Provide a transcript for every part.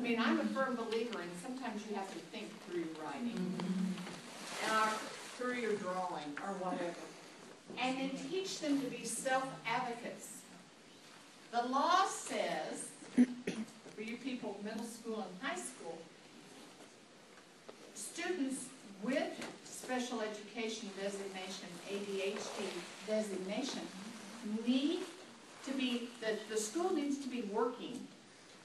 mean, I'm a firm believer in sometimes you have to think through your writing, or through your drawing, or whatever. And then teach them to be self-advocates. The law says, for you people in middle school and high school, students with special education designation, ADHD designation, need to be, the school needs to be working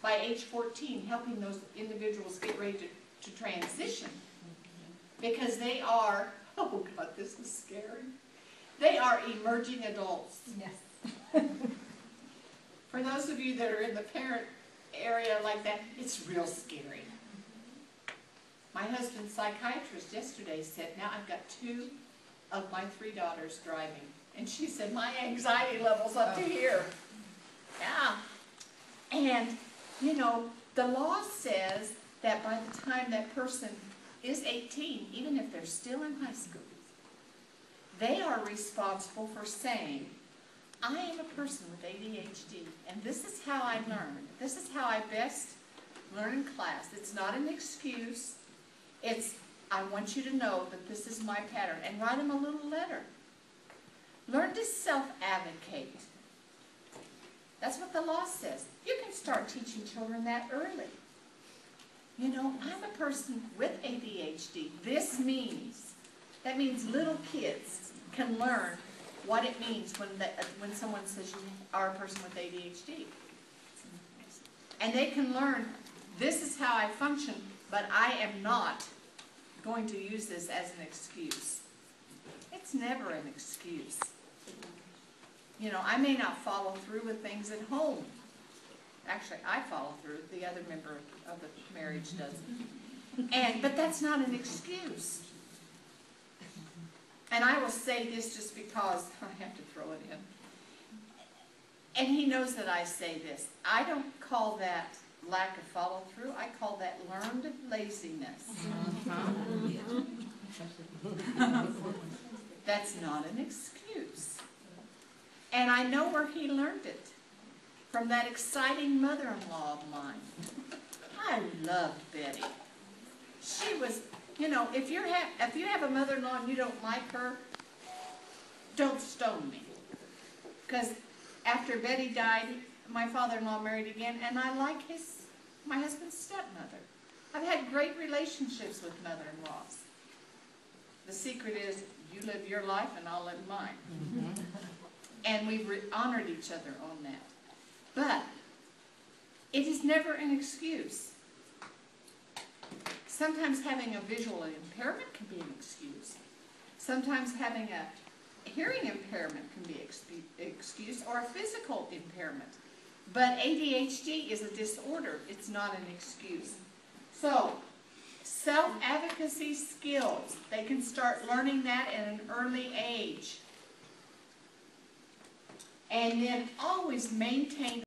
by age 14, helping those individuals get ready to transition. Because they are, oh God, this is scary. They are emerging adults. Yes. For those of you that are in the parent area like that, it's real scary. My husband's psychiatrist yesterday said, now I've got 2 of my 3 daughters driving. And she said, my anxiety level's up to here. Yeah. And, you know, the law says that by the time that person is 18, even if they're still in high school, they are responsible for saying, I am a person with ADHD, and this is how I learn. This is how I best learn in class. It's not an excuse. It's, I want you to know that this is my pattern. And write them a little letter. Learn to self-advocate. That's what the law says. You can start teaching children that early. You know, I'm a person with ADHD. This means, that means little kids can learn what it means when someone says you are a person with ADHD. And they can learn, this is how I function, but I am not going to use this as an excuse. It's never an excuse. You know, I may not follow through with things at home. Actually, I follow through. The other member of the marriage doesn't. But that's not an excuse. And I will say this just because I have to throw it in. And he knows that I say this. I don't call that lack of follow-through. I call that learned laziness. That's not an excuse. And I know where he learned it. From that exciting mother-in-law of mine. I loved Betty. She was, you know, if you have a mother-in-law and you don't like her, don't stone me. Because after Betty died, my father-in-law married again, and I like my husband's stepmother. I've had great relationships with mother-in-laws. The secret is, you live your life and I'll live mine. Mm-hmm. And we've honored each other on that. But it is never an excuse. Sometimes having a visual impairment can be an excuse. Sometimes having a hearing impairment can be an excuse, or a physical impairment. But ADHD is a disorder. It's not an excuse. So, self-advocacy skills, they can start learning that at an early age. And then always maintain